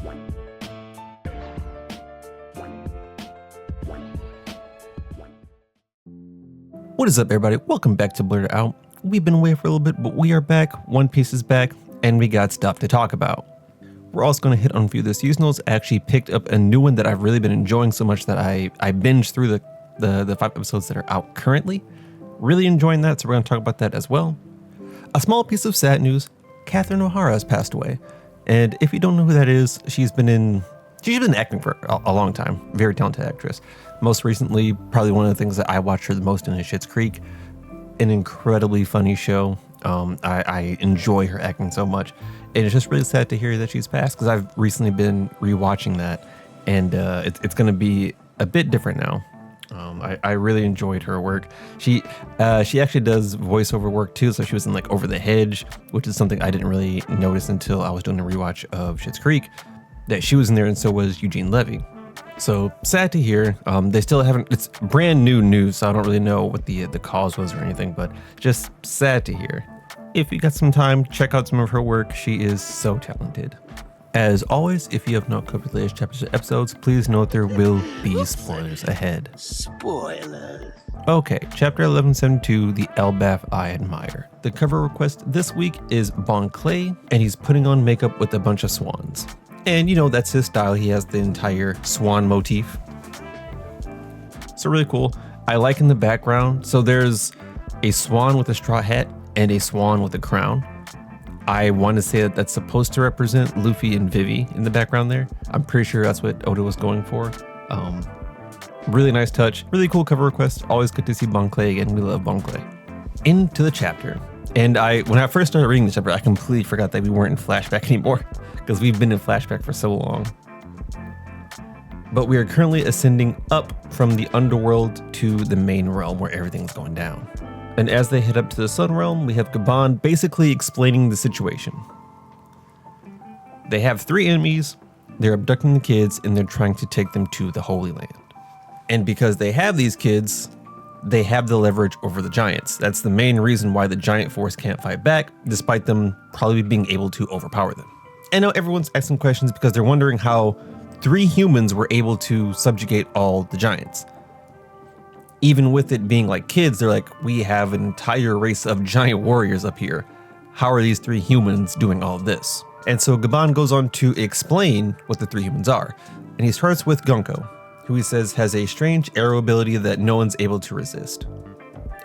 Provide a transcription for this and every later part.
What is up, everybody? Welcome back to Blerd Out. We've been away for a little bit, but we are back. One Piece is back, and we got stuff to talk about. We're also going to hit on a few of the seasonals. I actually picked up a new one that I've really been enjoying so much that I binged through the 5 episodes that are out currently. Really enjoying that, so we're going to talk about that as well. A small piece of sad news: Catherine O'Hara has passed away. And if you don't know who that is, she's been acting for a long time. Very talented actress. Most recently, probably one of the things that I watched her the most in is Schitt's Creek. An incredibly funny show. I enjoy her acting so much. And it's just really sad to hear that she's passed, because I've recently been rewatching that, and it's going to be a bit different now. I really enjoyed her work. She actually does voiceover work too, so she was in like Over the Hedge, which is something I didn't really notice until I was doing a rewatch of Schitt's Creek, that she was in there, and so was Eugene Levy. So sad to hear. They still haven't, it's brand new news, so I don't really know what the cause was or anything, but just sad to hear. If you got some time, check out some of her work. She is so talented. As always, if you have not covered the latest chapters or episodes, please note there will be spoilers ahead. Spoilers. Okay, chapter 1172, The Elbaf I Admire. The cover request this week is Bon Clay, and he's putting on makeup with a bunch of swans. And you know, that's his style. He has the entire swan motif. So really cool. I like in the background, so there's a swan with a straw hat and a swan with a crown. I want to say that that's supposed to represent Luffy and Vivi in the background there. I'm pretty sure that's what Oda was going for. Really nice touch. Really cool cover request. Always good to see Bon Clay again. We love Bon Clay. Into the chapter. And when I first started reading the chapter, I completely forgot that we weren't in flashback anymore, because we've been in flashback for so long. But we are currently ascending up from the underworld to the main realm where everything's going down. And as they head up to the sun realm, we have Gabon basically explaining the situation. They have 3 enemies, they're abducting the kids, and they're trying to take them to the Holy Land. And because they have these kids, they have the leverage over the giants. That's the main reason why the giant force can't fight back, despite them probably being able to overpower them. And now everyone's asking questions because they're wondering how 3 humans were able to subjugate all the giants. Even with it being like kids, they're like, we have an entire race of giant warriors up here. How are these 3 humans doing all of this? And so Gabon goes on to explain what the 3 humans are. And he starts with Gunko, who he says has a strange arrow ability that no one's able to resist.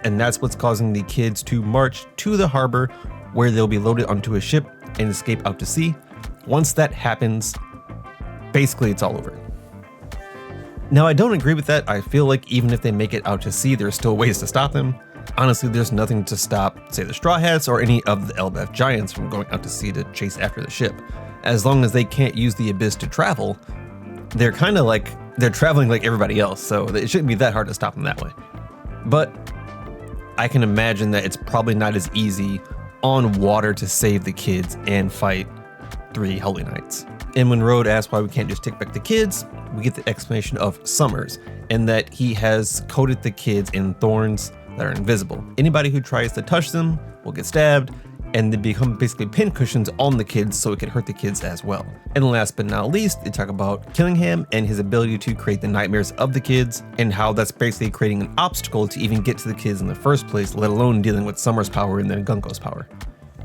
And that's what's causing the kids to march to the harbor, where they'll be loaded onto a ship and escape out to sea. Once that happens, basically it's all over. Now, I don't agree with that. I feel like even if they make it out to sea, there's still ways to stop them. Honestly, there's nothing to stop, say, the Straw Hats or any of the Elbaf giants from going out to sea to chase after the ship. As long as they can't use the abyss to travel, they're kind of like, they're traveling like everybody else, so it shouldn't be that hard to stop them that way. But I can imagine that it's probably not as easy on water to save the kids and fight 3 Holy Knights. And when Road asks why we can't just take back the kids, we get the explanation of Summers, and that he has coated the kids in thorns that are invisible. Anybody who tries to touch them will get stabbed, and they become basically pincushions on the kids, so it can hurt the kids as well. And last but not least, they talk about Killingham and his ability to create the nightmares of the kids, and how that's basically creating an obstacle to even get to the kids in the first place, let alone dealing with Summer's power and then Gunko's power.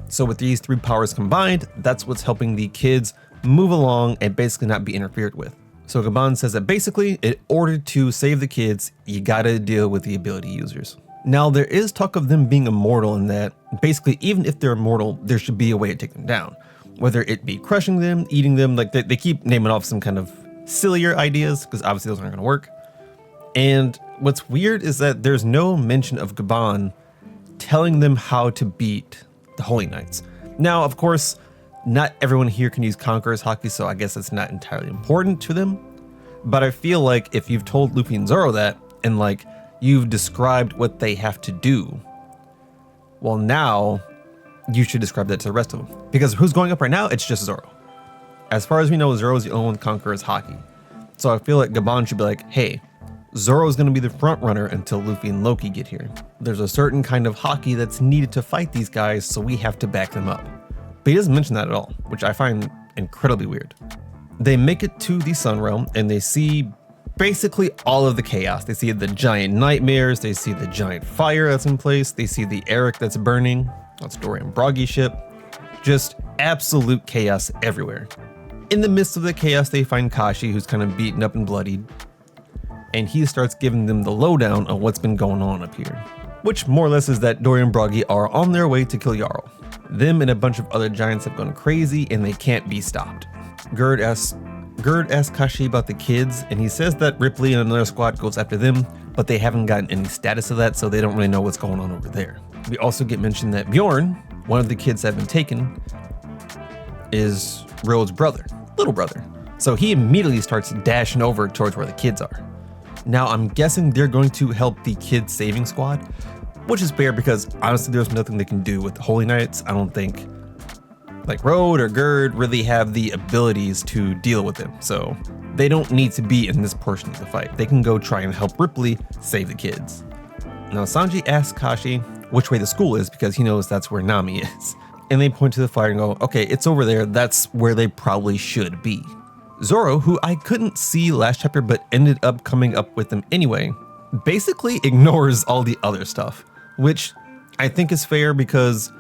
So with these 3 powers combined, that's what's helping the kids move along and basically not be interfered with. So Gabon says that basically, in order to save the kids, you gotta deal with the ability users. Now, there is talk of them being immortal, in that basically, even if they're immortal, there should be a way to take them down. Whether it be crushing them, eating them, like they keep naming off some kind of sillier ideas, because obviously those aren't gonna work. And what's weird is that there's no mention of Gabon telling them how to beat the Holy Knights. Now, of course, not everyone here can use Conqueror's Haki, so I guess it's not entirely important to them. But I feel like if you've told Luffy and Zoro that, and like you've described what they have to do, well, now you should describe that to the rest of them. Because who's going up right now? It's just Zoro. As far as we know, Zoro's the only one with Conqueror's Haki. So I feel like Gabon should be like, hey, Zoro's going to be the front runner until Luffy and Loki get here. There's a certain kind of Haki that's needed to fight these guys, so we have to back them up. But he doesn't mention that at all, which I find incredibly weird. They make it to the Sun Realm and they see basically all of the chaos. They see the giant nightmares, they see the giant fire that's in place, they see the Eric that's burning, that's Dorian Broggy's ship. Just absolute chaos everywhere. In the midst of the chaos, they find Kashi, who's kind of beaten up and bloodied, and he starts giving them the lowdown on what's been going on up here. Which more or less is that Dorian Broggy are on their way to kill Jarl. Them and a bunch of other giants have gone crazy and they can't be stopped. Gerd asks Kashi about the kids, and he says that Ripley and another squad goes after them, but they haven't gotten any status of that, so they don't really know what's going on over there. We also get mentioned that Bjorn, one of the kids that have been taken, is Rode's brother, little brother. So he immediately starts dashing over towards where the kids are. Now I'm guessing they're going to help the kids saving squad, which is fair because honestly there's nothing they can do with the Holy Knights. I don't think like Rode or Gerd really have the abilities to deal with them. So they don't need to be in this portion of the fight. They can go try and help Ripley save the kids. Now Sanji asks Kashi which way the school is because he knows that's where Nami is. And they point to the fire and go, okay, it's over there. That's where they probably should be. Zoro, who I couldn't see last chapter but ended up coming up with them anyway, basically ignores all the other stuff, which I think is fair because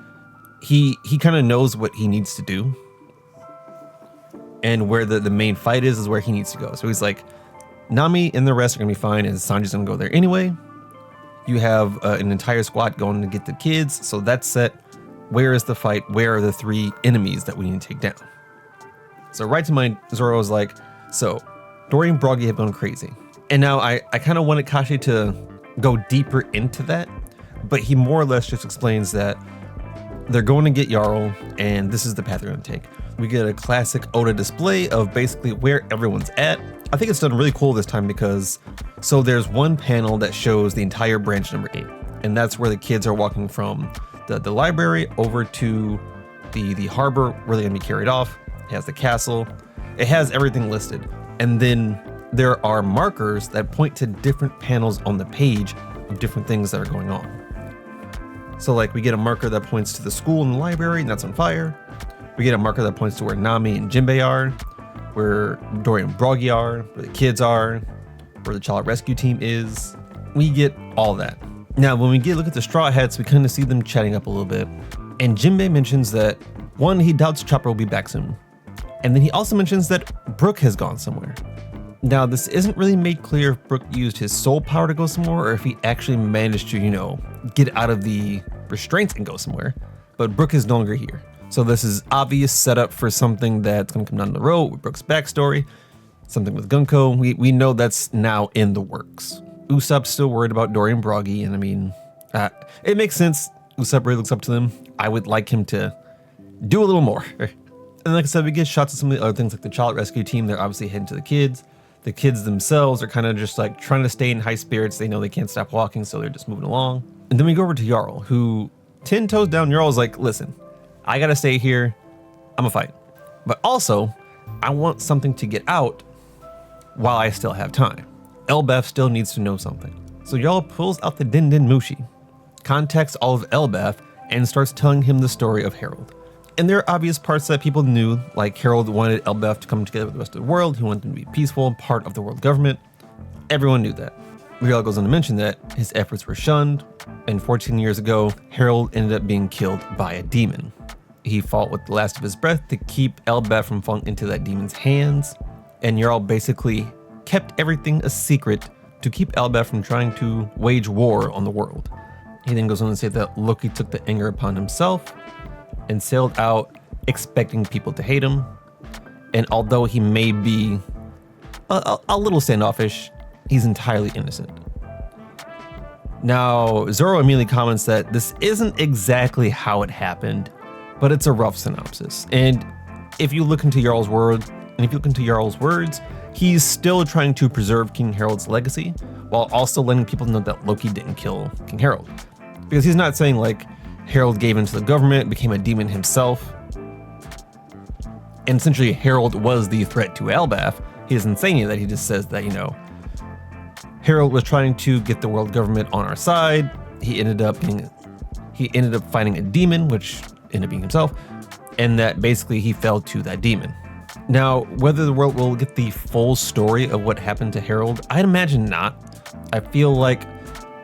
he kind of knows what he needs to do. And where the main fight is where he needs to go. So he's like, Nami and the rest are going to be fine and Sanji's going to go there anyway. You have an entire squad going to get the kids, so that's set. Where is the fight? Where are the three enemies that we need to take down? So right to mind, Zoro is like, so Dorian Broggy have gone crazy. And now I kind of wanted Kashi to go deeper into that, but he more or less just explains that they're going to get Jarl and this is the path they're going to take. We get a classic Oda display of basically where everyone's at. I think it's done really cool this time because, so there's one panel that shows the entire branch number 8, and that's where the kids are walking from the library over to the harbor where they're gonna be carried off. It has the castle, it has everything listed. And then there are markers that point to different panels on the page of different things that are going on. So like we get a marker that points to the school and the library and that's on fire. We get a marker that points to where Nami and Jinbei are, where Dorian Broggy are, where the kids are, where the child rescue team is. We get all that. Now, when we look at the Straw Hats, we kind of see them chatting up a little bit. And Jinbei mentions that, one, he doubts Chopper will be back soon. And then he also mentions that Brook has gone somewhere. Now, this isn't really made clear if Brook used his soul power to go somewhere or if he actually managed to, get out of the restraints and go somewhere. But Brook is no longer here. So this is obvious setup for something that's going to come down the road with Brook's backstory, something with Gunko. We know that's now in the works. Usopp's still worried about Dorian Broggy, and I mean, it makes sense. Usopp really looks up to them. I would like him to do a little more. And like I said, we get shots of some of the other things like the child rescue team. They're obviously heading to the kids. The kids themselves are kind of just like trying to stay in high spirits. They know they can't stop walking, so they're just moving along. And then we go over to Jarl, who 10 toes down, Jarl's like, listen, I gotta stay here. I'm gonna fight. But also, I want something to get out while I still have time. Elbaf still needs to know something. So Jarl pulls out the Din Din Mushi, contacts all of Elbaf, and starts telling him the story of Harold. And there are obvious parts that people knew, like Harold wanted Elbaf to come together with the rest of the world. He wanted them to be peaceful, part of the world government. Everyone knew that. Jarl goes on to mention that his efforts were shunned, and 14 years ago, Harold ended up being killed by a demon. He fought with the last of his breath to keep Elbaf from falling into that demon's hands, and Jarl basically kept everything a secret to keep Elbaf from trying to wage war on the world. He then goes on to say that Loki took the anger upon himself and sailed out expecting people to hate him, and although he may be a little standoffish, he's entirely innocent. Now, Zoro immediately comments that this isn't exactly how it happened, but it's a rough synopsis. And if you look into Jarl's words, he's still trying to preserve King Harold's legacy while also letting people know that Loki didn't kill King Harold. Because he's not saying like Harold gave into the government, became a demon himself, and essentially Harold was the threat to Elbaf. He doesn't say any of that. He just says that, Harold was trying to get the world government on our side. He ended up fighting a demon, which ended up being himself, and that basically he fell to that demon. Now, whether the world will get the full story of what happened to Harold, I'd imagine not. I feel like,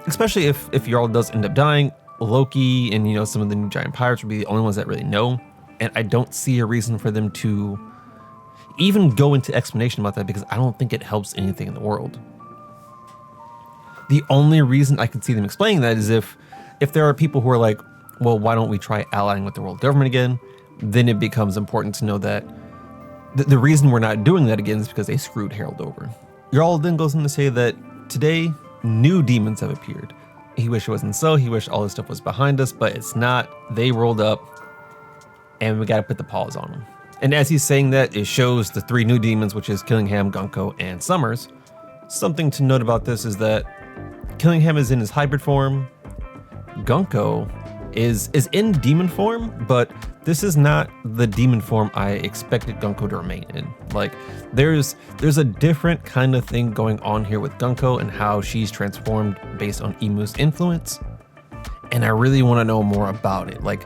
especially if Jarl does end up dying, Loki and, some of the new giant pirates will be the only ones that really know. And I don't see a reason for them to even go into explanation about that, because I don't think it helps anything in the world. The only reason I can see them explaining that is if there are people who are like, well, why don't we try allying with the world government again? Then it becomes important to know that the reason we're not doing that again is because they screwed Harold over. Jarl then goes on to say that today, new demons have appeared. He wished it wasn't so. He wished all this stuff was behind us, but it's not. They rolled up, and we got to put the pause on them. And as he's saying that, it shows the 3 new demons, which is Killingham, Gunko, and Summers. Something to note about this is that Killingham is in his hybrid form. Gunko is in demon form, but this is not the demon form I expected Gunko to remain in. Like, there's a different kind of thing going on here with Gunko and how she's transformed based on Emu's influence. And I really want to know more about it. Like,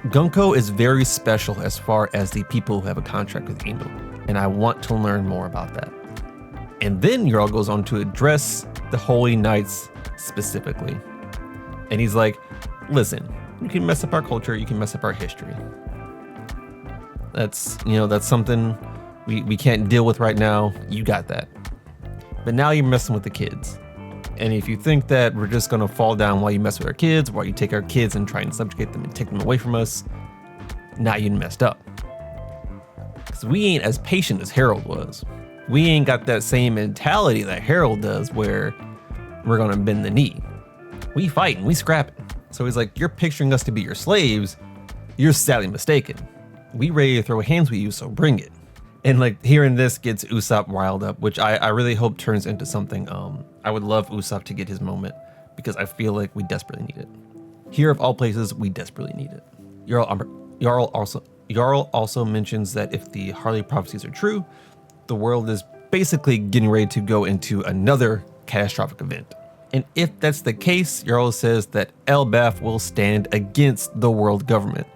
Gunko is very special as far as the people who have a contract with Emu, and I want to learn more about that. And then Jarl goes on to address the Holy Knights specifically. And he's like, listen, you can mess up our culture, you can mess up our history. That's something we can't deal with right now. You got that. But now you're messing with the kids. And if you think that we're just gonna fall down while you mess with our kids, while you take our kids and try and subjugate them and take them away from us, now you messed up. Because we ain't as patient as Harold was. We ain't got that same mentality that Harold does where we're gonna bend the knee. We fighting, we scrapping. So he's like, you're picturing us to be your slaves. You're sadly mistaken. We ready to throw hands with you, so bring it. And like hearing this gets Usopp riled up, which I really hope turns into something. I would love Usopp to get his moment because I feel like we desperately need it. Here of all places, we desperately need it. Jarl also mentions that if the Harley prophecies are true, the world is basically getting ready to go into another catastrophic event. And if that's the case, Jarl says that Elbaf will stand against the world government.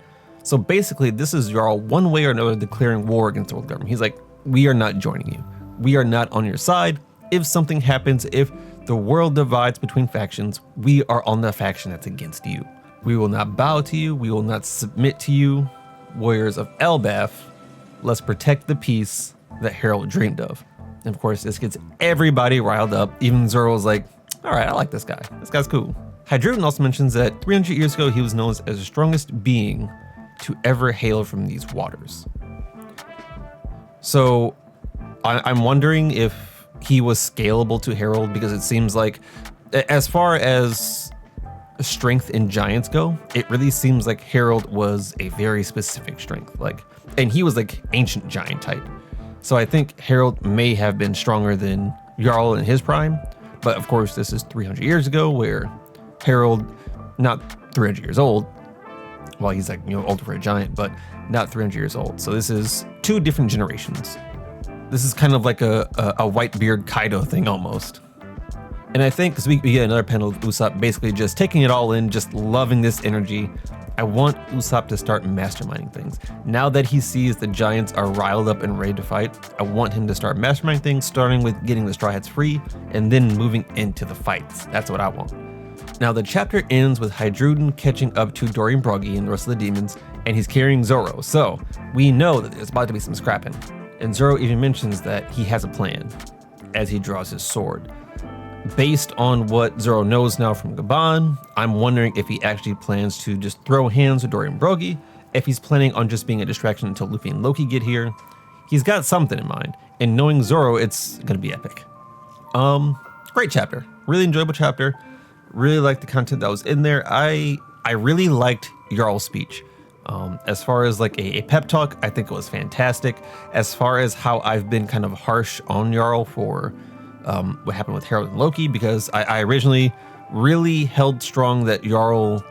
So basically, this is Jarl one way or another declaring war against the world government. He's like, we are not joining you. We are not on your side. If something happens, if the world divides between factions, we are on the faction that's against you. We will not bow to you. We will not submit to you. Warriors of Elbaf, let's protect the peace that Harold dreamed of. And of course, this gets everybody riled up. Even Zoro's like, all right, I like this guy. This guy's cool. Hydruden also mentions that 300 years ago, he was known as the strongest being to ever hail from these waters. So I'm wondering if he was scalable to Harold, because it seems like, as far as strength in giants go, it really seems like Harold was a very specific strength. And he was like ancient giant type. So I think Harold may have been stronger than Jarl in his prime. But of course, this is 300 years ago, where Harold, not 300 years old, well, he's like, older for a giant, but not 300 years old. So this is 2 different generations. This is kind of like a Whitebeard Kaido thing almost. And I think, because we get another panel of Usopp basically just taking it all in, just loving this energy. I want Usopp to start masterminding things. Now that he sees the giants are riled up and ready to fight, I want him to start masterminding things, starting with getting the Straw Hats free, and then moving into the fights. That's what I want. Now the chapter ends with Hydruden catching up to Dorian Broggy and the rest of the demons, and he's carrying Zoro. So we know that there's about to be some scrapping. And Zoro even mentions that he has a plan as he draws his sword. Based on what Zoro knows now from Gaban, I'm wondering if he actually plans to just throw hands with Dorian Broggy, if he's planning on just being a distraction until Luffy and Loki get here. He's got something in mind, and knowing Zoro, it's gonna be epic. Great chapter, really enjoyable chapter. Really liked the content that was in there. I really liked Jarl's speech. As far as like a pep talk, I think it was fantastic. As far as how I've been kind of harsh on Jarl for what happened with Harold and Loki, because I originally really held strong that Jarl,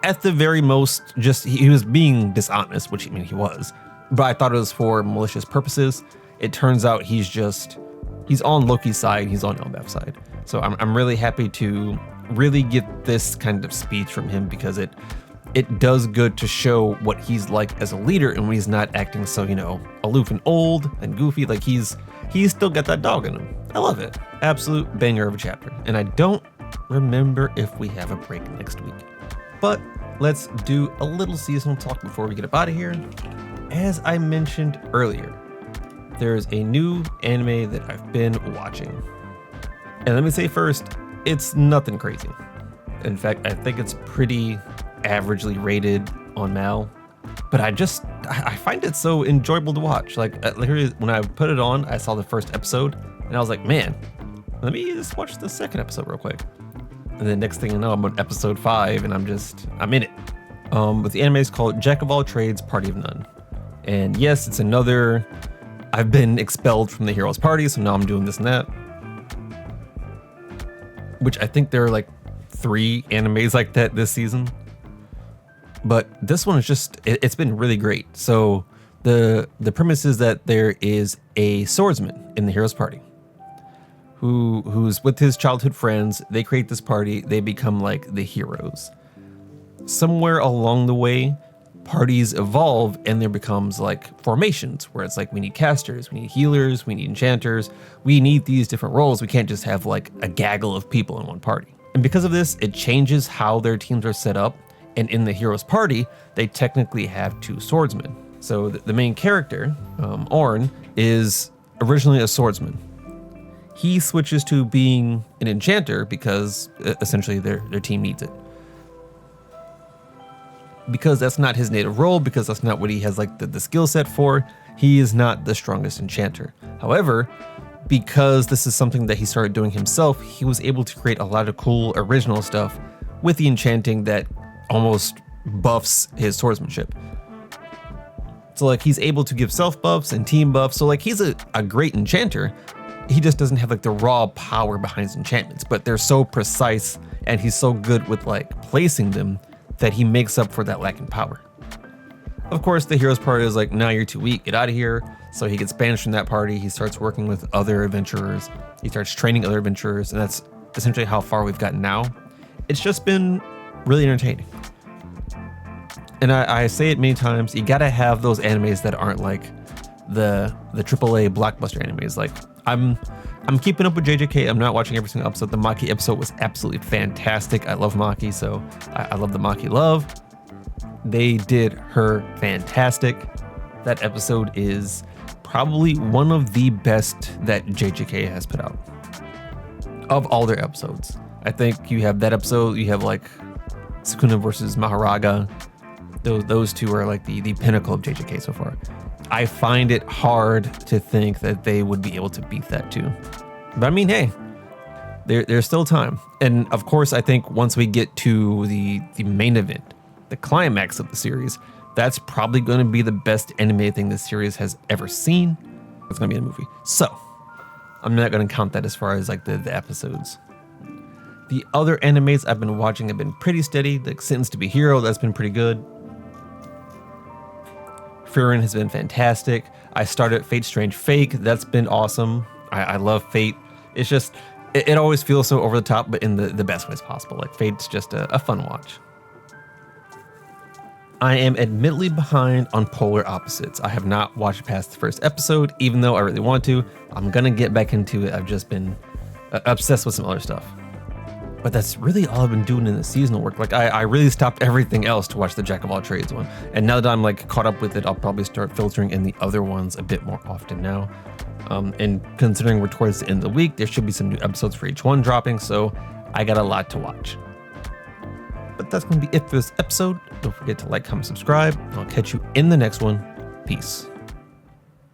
at the very most, just he was being dishonest, which he was, but I thought it was for malicious purposes. It turns out he's on Loki's side, he's on Elbaf's side. So I'm really happy to really get this kind of speech from him, because it it does good to show what he's like as a leader and when he's not acting so, aloof and old and goofy. Like he's still got that dog in him. I love it. Absolute banger of a chapter. And I don't remember if we have a break next week. But let's do a little seasonal talk before we get up out of here. As I mentioned earlier, there's a new anime that I've been watching. And let me say first, it's nothing crazy. In fact, I think it's pretty averagely rated on Mal. But I find it so enjoyable to watch. Like literally, when I put it on, I saw the first episode and I was like, man, let me just watch the second episode real quick. And then next thing you know, I'm on episode 5 and I'm in it. But the anime is called Jack of All Trades, Party of None. And yes, it's another, I've been expelled from the heroes party, so now I'm doing this and that. Which I think there are like 3 animes like that this season. But this one is just, it's been really great. So the premise is that there is a swordsman in the heroes party who's with his childhood friends. They create this party. They become like the heroes. Somewhere along the way, parties evolve and there becomes like formations where it's like we need casters, we need healers, we need enchanters. We need these different roles. We can't just have like a gaggle of people in one party. And because of this, it changes how their teams are set up. And in the heroes party, they technically have 2 swordsmen. So the main character, Orn, is originally a swordsman. He switches to being an enchanter because essentially their team needs it. Because that's not his native role, because that's not what he has like the skill set for, he is not the strongest enchanter. However, because this is something that he started doing himself, he was able to create a lot of cool original stuff with the enchanting that almost buffs his swordsmanship. So like he's able to give self buffs and team buffs. So like he's a great enchanter. He just doesn't have like the raw power behind his enchantments, but they're so precise and he's so good with like placing them that he makes up for that lack in power. Of course, the hero's party is like, nah, you're too weak, get out of here. So he gets banished from that party. He starts working with other adventurers. He starts training other adventurers, and that's essentially how far we've gotten now. It's just been really entertaining. And I say it many times, you gotta have those animes that aren't like the AAA blockbuster animes. Like I'm keeping up with JJK. I'm not watching every single episode. The Maki episode was absolutely fantastic. I love Maki, so I love the Maki love. They did her fantastic. That episode is probably one of the best that JJK has put out of all their episodes. I think you have that episode, you have like Sukuna versus Maharaga. Those 2 are like the pinnacle of JJK so far. I find it hard to think that they would be able to beat that too. But I mean, hey, there's still time. And of course, I think once we get to the main event, the climax of the series, that's probably going to be the best anime thing this series has ever seen. It's going to be a movie. So I'm not going to count that as far as like the episodes. The other animes I've been watching have been pretty steady. Like Sentence to be Hero, that's been pretty good. Frieren has been fantastic. I started Fate Strange Fake. That's been awesome. I love Fate. It's just, it always feels so over the top, but in the best ways possible. Like Fate's just a fun watch. I am admittedly behind on Polar Opposites. I have not watched past the first episode, even though I really want to. I'm gonna get back into it. I've just been obsessed with some other stuff. But that's really all I've been doing in the seasonal work. Like I really stopped everything else to watch the Jack of All Trades one. And now that I'm like caught up with it, I'll probably start filtering in the other ones a bit more often now. And considering we're towards the end of the week, there should be some new episodes for each one dropping. So I got a lot to watch. But that's gonna be it for this episode. Don't forget to like, comment, subscribe. I'll catch you in the next one. Peace.